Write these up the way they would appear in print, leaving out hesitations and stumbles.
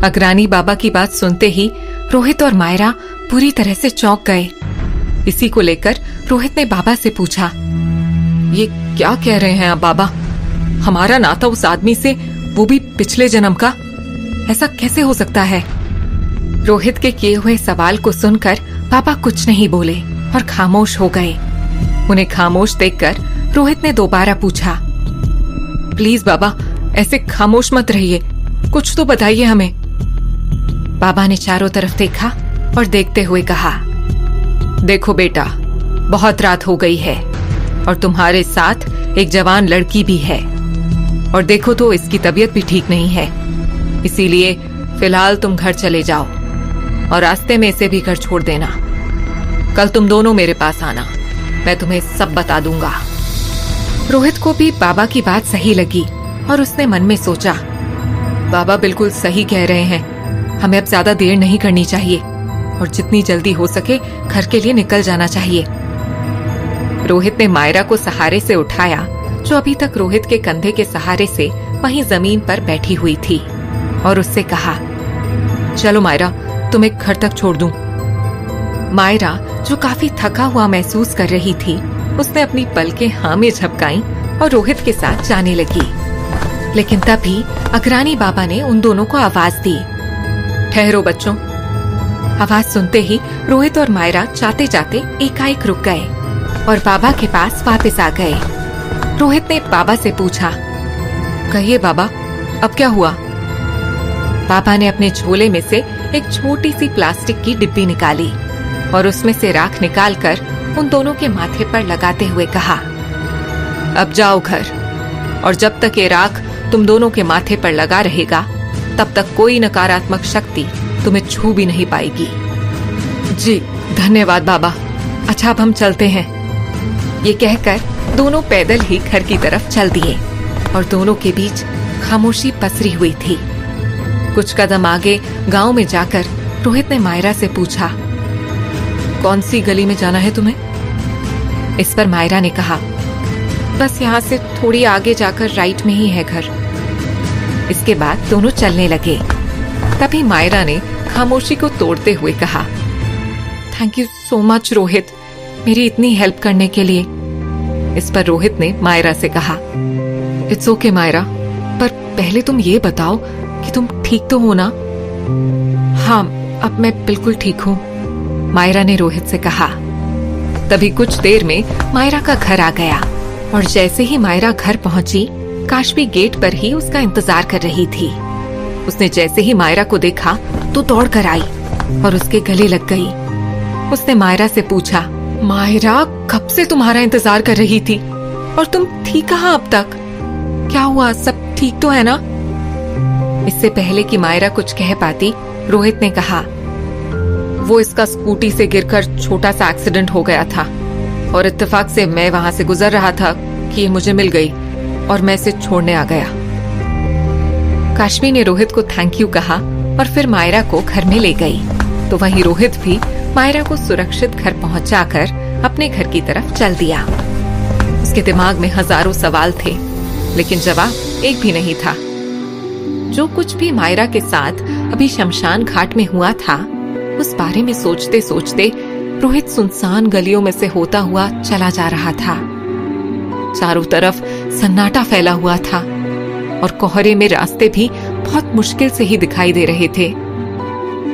अग्रानी बाबा की बात सुनते ही रोहित और मायरा पूरी तरह से चौंक गए। इसी को लेकर रोहित ने बाबा से पूछा, ये क्या कह रहे हैं आप बाबा? हमारा नाता उस आदमी से, वो भी पिछले जन्म का, ऐसा कैसे हो सकता है? रोहित के किए हुए सवाल को सुनकर पापा कुछ नहीं बोले और खामोश हो गए। उन्हें खामोश देखकर रोहित ने दोबारा पूछा, प्लीज बाबा ऐसे खामोश मत रहिए, कुछ तो बताइए हमें। बाबा ने चारों तरफ देखा और देखते हुए कहा, देखो बेटा, बहुत रात हो गई है और तुम्हारे साथ एक जवान लड़की भी है, और देखो तो इसकी तबीयत भी ठीक नहीं है, इसीलिए फिलहाल तुम घर चले जाओ और रास्ते में इसे भी घर छोड़ देना। कल तुम दोनों मेरे पास आना, मैं तुम्हें सब बता दूंगा। रोहित को भी बाबा की बात सही लगी और उसने मन में सोचा, बाबा बिल्कुल सही कह रहे हैं, हमें अब ज्यादा देर नहीं करनी चाहिए और जितनी जल्दी हो सके घर के लिए निकल जाना चाहिए। रोहित ने मायरा को सहारे से उठाया, जो अभी तक रोहित के कंधे के सहारे से वहीं जमीन पर बैठी हुई थी, और उससे कहा, चलो मायरा, तुम्हें घर तक छोड़ दूं। मायरा, जो काफी थका हुआ महसूस कर रही थी, उसने अपनी पलकें हाँ में झपकाईं और रोहित के साथ जाने लगी। लेकिन तभी अग्रानी बाबा ने उन दोनों को आवाज दी, ठहरो बच्चों। आवाज सुनते ही रोहित और मायरा जाते जाते एकाएक रुक गए और बाबा के पास वापस आ गए। रोहित ने बाबा से पूछा, कहिए बाबा, अब क्या हुआ? बाबा ने अपने झोले में से एक छोटी सी प्लास्टिक की डिब्बी निकाली और उसमें से राख निकालकर उन दोनों के माथे पर लगाते हुए कहा, अब जाओ घर, और जब तक ये राख तुम दोनों के माथे पर लगा रहेगा, तब तक कोई नकारात्मक शक्ति तुम्हें छू भी नहीं पाएगी। जी धन्यवाद बाबा, अच्छा अब हम चलते हैं। ये कहकर दोनों पैदल ही घर की तरफ चल दिए और दोनों के बीच खामोशी पसरी हुई थी। कुछ कदम आगे गांव में जाकर रोहित ने मायरा से पूछा, कौन सी गली में जाना है तुम्हें? इस पर मायरा ने कहा, बस यहाँ से थोड़ी आगे जाकर राइट में ही है घर। इसके बाद दोनों चलने लगे। तभी मायरा ने खामोशी को तोड़ते हुए कहा, thank you so much Rohit, मेरी इतनी हेल्प करने के लिए। इस पर रोहित ने मायरा से कहा, इट्स ओके मायरा, पर पहले तुम ये बताओ कि तुम ठीक तो हो ना? हाँ, अब मैं बिल्कुल ठीक हूँ, मायरा ने रोहित से कहा। तभी कुछ देर में मायरा का घर आ गया और जैसे ही मायरा घर पहुंची, काशवी गेट पर ही उसका इंतजार कर रही थी। उसने जैसे ही मायरा को देखा तो दौड़ कर आई और उसके गले लग गई। उसने मायरा से पूछा, मायरा, कब से तुम्हारा इंतजार कर रही थी और तुम थी कहाँ अब तक? क्या हुआ, सब ठीक तो है ना? इससे पहले कि मायरा कुछ कह पाती, रोहित ने कहा, वो इसका स्कूटी से गिरकर छोटा सा एक्सीडेंट हो गया था और इत्तेफाक से मैं वहां से गुजर रहा था कि ये मुझे मिल गई और मैं इसे छोड़ने आ गया। काशवी ने रोहित को थैंक यू कहा और फिर मायरा को घर में ले गई। तो वहीं रोहित भी मायरा को सुरक्षित घर पहुंचाकर अपने घर की तरफ चल दिया। उसके दिमाग में हजारों सवाल थे, लेकिन जवाब एक भी नहीं था। जो कुछ भी मायरा के साथ अभी शमशान घाट में हुआ था, उस बारे में सोचते सोचते रोहित सुनसान गलियों में से होता हुआ चला जा रहा था। चारों तरफ सन्नाटा फैला हुआ था और कोहरे में रास्ते भी बहुत मुश्किल से ही दिखाई दे रहे थे।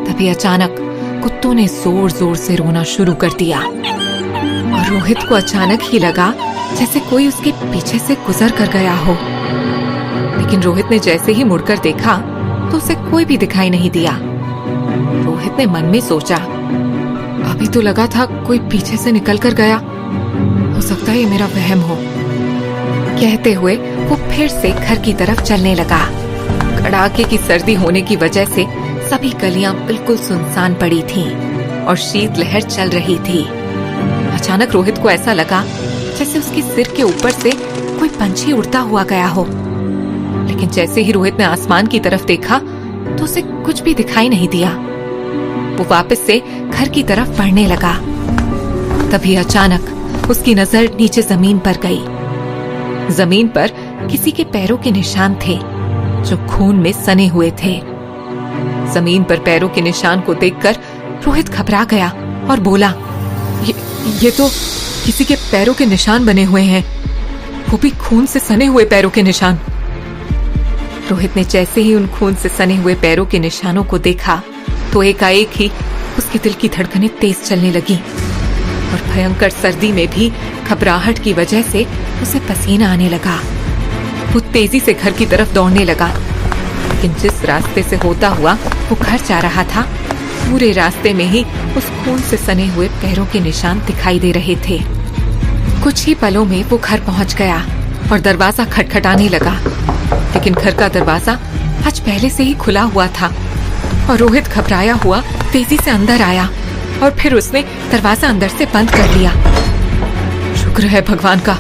तभी अचानक कुत्तों ने जोर जोर से रोना शुरू कर दिया और रोहित को अचानक ही लगा जैसे कोई उसके पीछे से गुजर कर गया हो। लेकिन रोहित ने जैसे ही मुड़कर देखा तो उसे कोई भी दिखाई नहीं दिया। रोहित ने मन में सोचा, अभी तो लगा था कोई पीछे से निकल कर गया, हो सकता है ये मेरा वहम हो। कहते हुए वो फिर से घर की तरफ चलने लगा। कड़ाके की सर्दी होने की वजह से सभी गलियां बिल्कुल सुनसान पड़ी थीं और शीतलहर चल रही थी। अचानक रोहित को ऐसा लगा जैसे उसके सिर के ऊपर से कोई पंछी उड़ता हुआ गया हो। लेकिन जैसे ही रोहित ने आसमान की तरफ देखा तो उसे कुछ भी दिखाई नहीं दिया। वो वापस से घर की तरफ बढ़ने लगा। तभी अचानक उसकी नजर नीचे जमीन पर गई। जमीन पर किसी के पैरों के निशान थे जो खून में सने हुए थे। जमीन पर पैरों के निशान को देखकर रोहित घबरा गया और बोला, ये तो किसी के पैरों के निशान बने हुए हैं, वो भी खून से सने हुए पैरों के निशान। रोहित ने जैसे ही उन खून से सने हुए पैरों के निशानों को देखा तो एकाएक ही उसके दिल की धड़कनें तेज चलने लगी और भयंकर सर्दी में भी घबराहट की वजह से उसे पसीना आने लगा। वो तेजी से घर की तरफ दौड़ने लगा, लेकिन जिस रास्ते से होता हुआ वो घर जा रहा था, पूरे रास्ते में ही उस खून से सने हुए पैरों के निशान दिखाई दे रहे थे। कुछ ही पलों में वो घर पहुंच गया और दरवाजा खटखटाने लगा, लेकिन घर का दरवाजा आज पहले से ही खुला हुआ था और रोहित घबराया हुआ तेजी से अंदर आया और फिर उसने दरवाजा अंदर से बंद कर लिया। शुक्र है भगवान का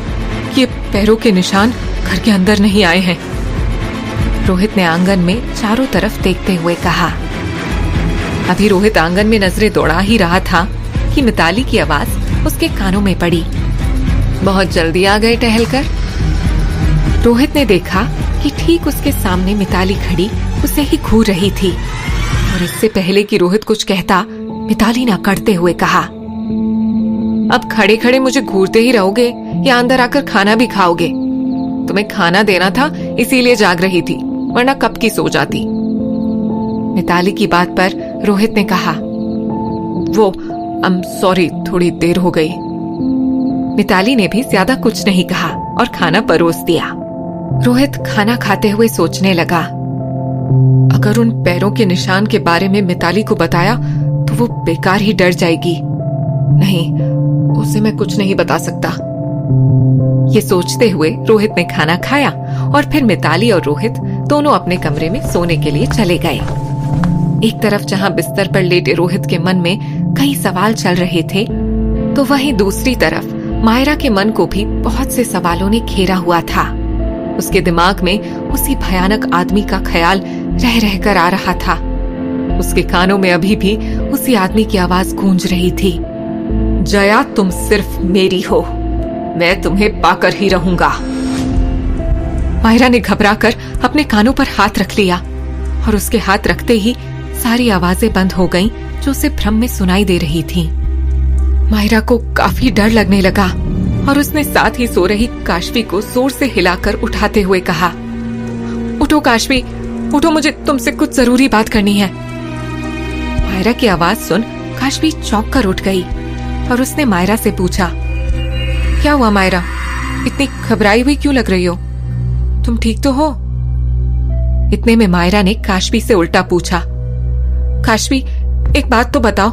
कि ये पैरों के निशान घर के अंदर नहीं आए हैं, रोहित ने आंगन में चारों तरफ देखते हुए कहा। अभी रोहित आंगन में नजरें दौड़ा ही रहा था कि मिताली की आवाज उसके कानों में पड़ी। बहुत जल्दी आ गए टहलकर। रोहित ने देखा कि ठीक उसके सामने मिताली खड़ी उसे ही घूर रही थी और इससे पहले कि रोहित कुछ कहता, मिताली ने अकड़ते हुए कहा, अब खड़े खड़े मुझे घूरते ही रहोगे या अंदर आकर खाना भी खाओगे? तुम्हें खाना देना था इसीलिए जाग रही थी, वरना कब की सो जाती। मिताली की बात पर रोहित ने कहा, वो सॉरी, थोड़ी देर हो गई। मिताली ने भी ज्यादा कुछ नहीं कहा और खाना परोस दिया। रोहित खाना खाते हुए सोचने लगा, अगर उन पैरों के निशान के बारे में मिताली को बताया तो वो बेकार ही डर जाएगी। नहीं, उसे मैं कुछ नहीं बता सकता। ये सोचते हुए रोहित ने खाना खाया और फिर मिताली और रोहित दोनों अपने कमरे में सोने के लिए चले गए। एक तरफ जहां बिस्तर पर लेटे रोहित के मन में कई सवाल चल रहे थे, तो वहीं दूसरी तरफ मायरा के मन को भी बहुत से सवालों ने घेरा हुआ था। उसके दिमाग में उसी भयानक आदमी का ख्याल रह रहकर आ रहा था। उसके कानों में अभी भी उसी आदमी की आवाज गूंज रही थी, जया तुम सिर्फ मेरी हो, मैं तुम्हें पाकर ही रहूंगा। मायरा ने घबराकर अपने कानों पर हाथ रख लिया और उसके हाथ रखते ही सारी आवाजें बंद हो गईं जो उसे भ्रम में सुनाई दे रही थीं। मायरा को काफी डर लगने लगा और उसने साथ ही सो रही काशवी को जोर से हिलाकर उठाते हुए कहा, उठो काशवी, उठो, मुझे तुमसे कुछ जरूरी बात करनी है। मायरा की आवाज सुन काशवी चौंक कर उठ गई और उसने मायरा से पूछा, क्या हुआ मायरा, इतनी घबराई हुई क्यों लग रही हो? तुम ठीक तो हो? इतने में मायरा ने काशवी से उल्टा पूछा, काशवी एक बात तो बताओ,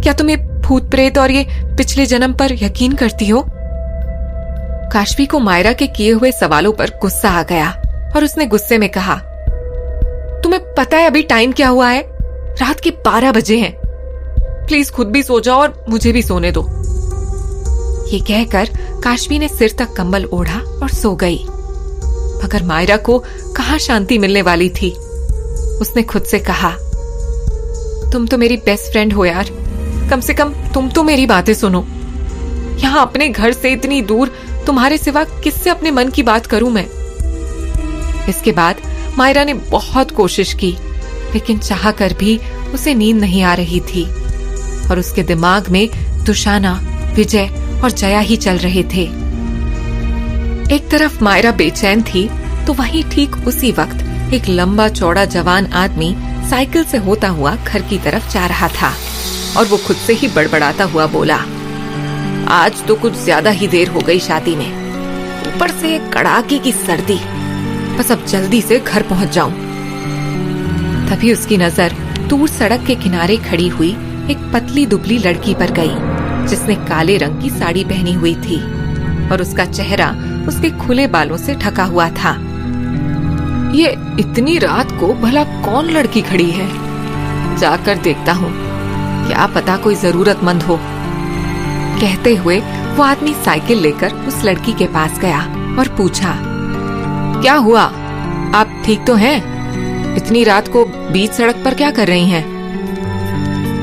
क्या तुम ये भूत प्रेत और ये पिछले जन्म पर यकीन करती हो? काशवी को मायरा के किए हुए सवालों पर गुस्सा आ गया और उसने गुस्से में कहा, तुम्हें पता है अभी टाइम क्या हुआ है? रात के 12 बजे हैं। प्लीज खुद भी सो जाओ और मुझे भी सोने दो। ये कहकर काशवी ने सिर तक कंबल ओढ़ा और सो गई। मगर मायरा को कहाँ शांति मिलने वाली थी। उसने खुद से कहा, तुम तो मेरी बेस्ट फ्रेंड हो यार, कम से कम तुम तो मेरी बातें सुनो। यहाँ अपने घर से इतनी दूर तुम्हारे सिवा किससे अपने मन की बात करूं मैं? इसके बाद मायरा ने बहुत कोशिश की, लेकिन चाह कर भी उसे नींद नहीं आ रही थी और उसके दिमाग में दुशाना, विजय और जया ही चल रहे थे। एक तरफ मायरा बेचैन थी तो वहीं ठीक उसी वक्त एक लंबा चौड़ा जवान आदमी साइकिल से होता हुआ घर की तरफ जा रहा था और वो खुद से ही बड़बड़ाता हुआ बोला, आज तो कुछ ज्यादा ही देर हो गई शादी में, ऊपर से कड़ाके की सर्दी, बस अब जल्दी से घर पहुंच जाऊं। तभी उसकी नजर दूर सड़क के किनारे खड़ी हुई एक पतली दुबली लड़की पर गई, जिसने काले रंग की साड़ी पहनी हुई थी और उसका चेहरा उसके खुले बालों से ढका हुआ था। ये इतनी रात को भला कौन लड़की खड़ी है? जाकर देखता हूँ, क्या पता कोई जरूरतमंद हो। कहते हुए वो आदमी साइकिल लेकर उस लड़की के पास गया और पूछा, क्या हुआ, आप ठीक तो हैं? इतनी रात को बीच सड़क पर क्या कर रही हैं?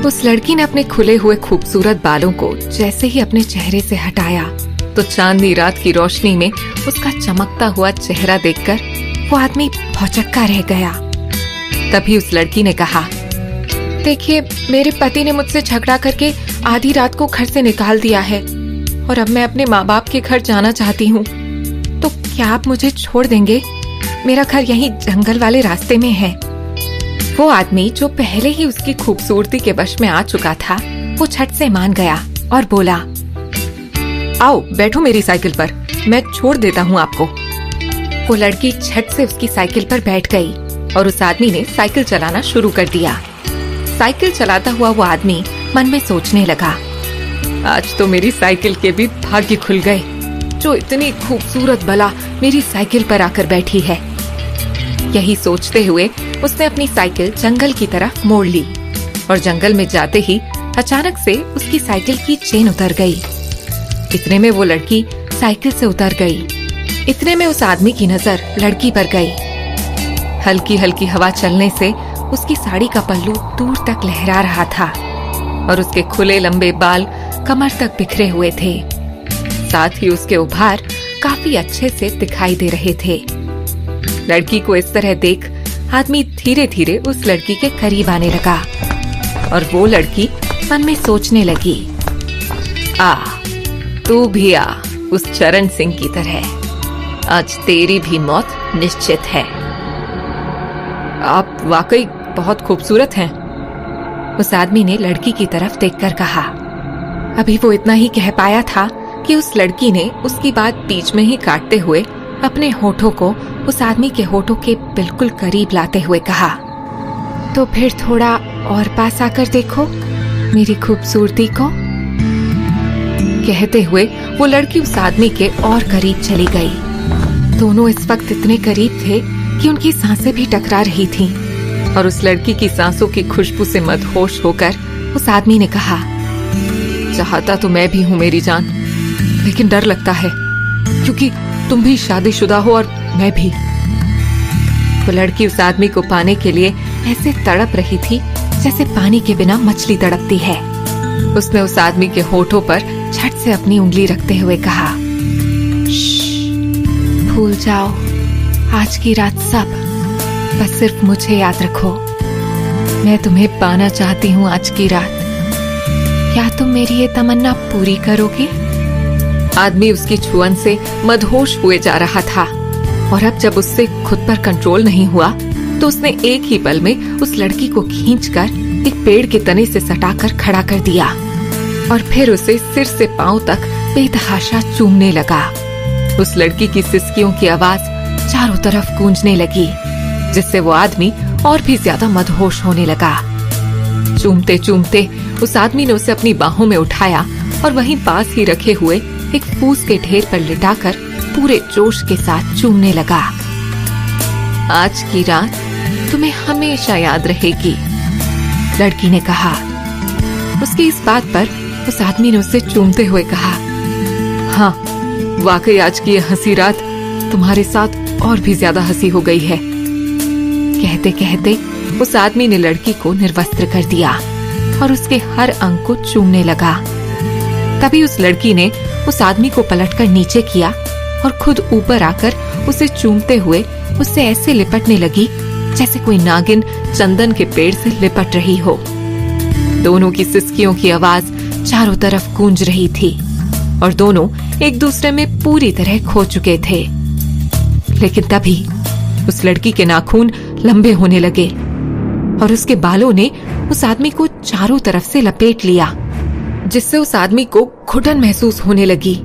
उस लड़की ने अपने खुले हुए खूबसूरत बालों को जैसे ही अपने चेहरे से हटाया तो चांदनी रात की रोशनी में उसका चमकता हुआ चेहरा देखकर वो आदमी भौचक्का रह गया। तभी उस लड़की ने कहा, देखिए, मेरे पति ने मुझसे झगड़ा करके आधी रात को घर से निकाल दिया है और अब मैं अपने माँ बाप के घर जाना चाहती हूँ। तो क्या आप मुझे छोड़ देंगे? मेरा घर यहीं जंगल वाले रास्ते में है। वो आदमी जो पहले ही उसकी खूबसूरती के वश में आ चुका था, वो झट से मान गया और बोला, आओ बैठो मेरी साइकिल पर, मैं छोड़ देता हूँ आपको। वो लड़की झट से उसकी साइकिल पर बैठ गई और उस आदमी ने साइकिल चलाना शुरू कर दिया। साइकिल चलाता हुआ वो आदमी मन में सोचने लगा, आज तो मेरी साइकिल के भी भाग्य खुल गए, जो इतनी खूबसूरत बला मेरी साइकिल पर आकर बैठी है। यही सोचते हुए उसने अपनी साइकिल जंगल की तरफ मोड़ ली और जंगल में जाते ही अचानक से उसकी साइकिल की चेन उतर गई। इतने में वो लड़की साइकिल से उतर गई। इतने में उस आदमी की नजर लड़की पर गई। हल्की हल्की हवा चलने से उसकी साड़ी का पल्लू दूर तक लहरा रहा था और उसके खुले लंबे बाल कमर तक बिखरे हुए थे। साथ ही उसके उभार काफी अच्छे से दिखाई दे रहे थे। लड़की को इस तरह देख आदमी धीरे धीरे उस लड़की के करीब आने लगा और वो लड़की मन में सोचने लगी, आ तू भी आ उस चरण सिंह की तरह, आज तेरी भी मौत निश्चित है। आप वाकई बहुत खूबसूरत हैं, उस आदमी ने लड़की की तरफ देखकर कहा। अभी वो इतना ही कह पाया था कि उस लड़की ने उसकी बात बीच में ही काटते हुए अपने होठों को उस आदमी के होठों के बिल्कुल करीब लाते हुए कहा, तो फिर थोड़ा और पास आकर देखो मेरी खूबसूरती को। कहते हुए वो लड़की उस आदमी के और करीब चली गई। दोनों इस वक्त इतने करीब थे कि उनकी सांसें भी टकरा रही थीं और उस लड़की की सांसों की खुशबू से मदहोश होकर उस आदमी ने कहा, चाहता तो मैं भी हूँ मेरी जान, लेकिन डर लगता है क्योंकि तुम भी शादीशुदा हो और मैं भी। वो लड़की उस आदमी को पाने के लिए ऐसे तड़प रही थी जैसे पानी के बिना मछली तड़पती है। उसने उस आदमी के होठों पर झट से अपनी उंगली रखते हुए कहा, भूल जाओ आज की रात सब, बस सिर्फ मुझे याद रखो। मैं तुम्हें पाना चाहती हूँ आज की रात, क्या तुम मेरी ये तमन्ना पूरी करोगे? आदमी उसकी छुअन से मदहोश हुए जा रहा था और अब जब उससे खुद पर कंट्रोल नहीं हुआ तो उसने एक ही पल में उस लड़की को खींचकर एक पेड़ के तने से सटाकर खड़ा कर दिया और फिर उसे सिर से पांव तक बेतहाशा चूमने लगा। उस लड़की की सिसकियों की आवाज चारों तरफ गूंजने लगी, जिससे वो आदमी और भी ज्यादा मदहोश होने लगा। चूमते चूमते उस आदमी ने उसे अपनी बाहों में उठाया और वहीं पास ही रखे हुए एक फूस के ढेर पर लिटाकर पूरे जोश के साथ चूमने लगा। आज की रात तुम्हें हमेशा याद रहेगी, लड़की ने कहा। उसकी इस बात पर उस आदमी ने उसे चूमते हुए कहा, हाँ वाकई आज की यह हंसी रात तुम्हारे साथ और भी ज्यादा हंसी हो गई है। कहते कहते उस आदमी ने लड़की को निर्वस्त्र कर दिया और उसके हर अंग को चूमने लगा। तभी उस लड़की ने उस आदमी को पलटकर नीचे किया और खुद ऊपर आकर उसे चूमते हुए उससे ऐसे लिपटने लगी जैसे कोई नागिन चंदन के पेड़ से लिपट रही हो। दोनों की सिसकियों की आवाज चारों तरफ गूंज रही थी और दोनों एक दूसरे में पूरी तरह खो चुके थे। लेकिन तभी उस लड़की के नाखून लंबे होने लगे और उसके बालों ने उस आदमी को चारों तरफ से लपेट लिया, जिससे उस आदमी को घुटन महसूस होने लगी।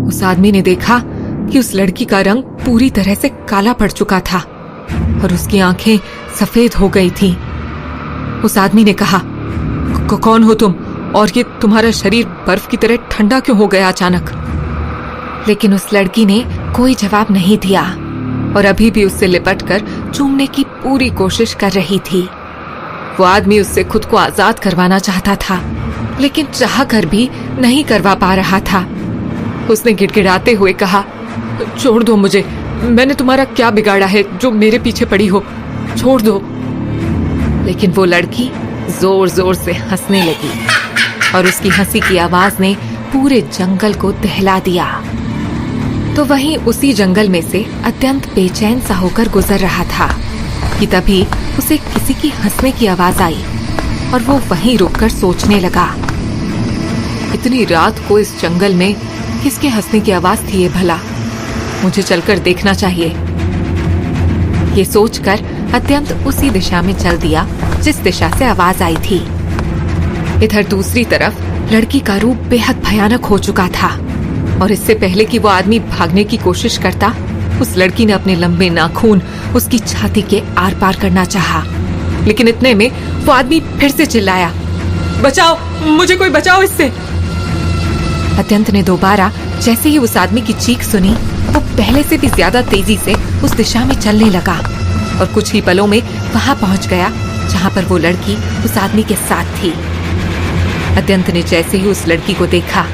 उस आदमी ने देखा कि उस लड़की का रंग पूरी तरह से काला पड़ चुका था और उसकी आंखें सफेद हो गई थीं। उस आदमी ने कहा, कौन हो तुम और ये तुम्हारा शरीर बर्फ की तरह ठंडा क्यों हो गया अचानक? लेकिन उस लड़की ने कोई जवाब नहीं दिया और अभी भी उससे लिपटकर चूमने की पूरी कोशिश कर रही थी। वो आदमी उससे खुद को आजाद करवाना चाहता था, लेकिन चाह कर भी नहीं करवा पा रहा था। उसने गिड़गिड़ाते हुए कहा, छोड़ दो मुझे, मैंने तुम्हारा क्या बिगाड़ा है जो मेरे पीछे पड़ी हो, छोड़ दो। लेकिन वो लड़की जोर जोर से हंसने लगी और उसकी हंसी की आवाज ने पूरे जंगल को दहला दिया। तो वहीं उसी जंगल में से अत्यंत बेचैन सा होकर गुजर रहा था कि तभी उसे किसी की हंसने की आवाज आई और वो वहीं रुककर सोचने लगा, इतनी रात को इस जंगल में किसके हंसने की आवाज थी ये भला? मुझे चलकर देखना चाहिए। ये सोचकर अत्यंत उसी दिशा में चल दिया जिस दिशा से आवाज आई थी। इधर दूसरी तरफ लड़की का रूप बेहद भयानक हो चुका था और इससे पहले कि वो आदमी भागने की कोशिश करता, उस लड़की ने अपने लंबे नाखून उसकी छाती के आर पार करना चाहा। लेकिन इतने में वो आदमी फिर से चिल्लाया, बचाओ, मुझे कोई बचाओ इससे। अत्यंत ने दोबारा जैसे ही उस आदमी की चीख सुनी, वो पहले से भी ज्यादा तेजी से उस दिशा में चलने लगा और कुछ ही पलों में वहां पहुंच गया जहां पर वो लड़की उस आदमी के साथ थी। अत्यंत ने जैसे ही उस लड़की को देखा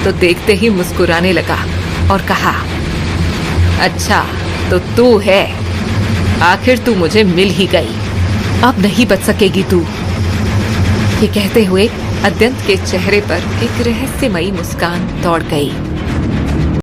तो देखते ही मुस्कुराने लगा और कहा, अच्छा तो तू है, आखिर तू मुझे मिल ही गई, अब नहीं बच सकेगी तू। ये कहते हुए अत्यंत के चेहरे पर एक रहस्यमयी मुस्कान दौड़ गई।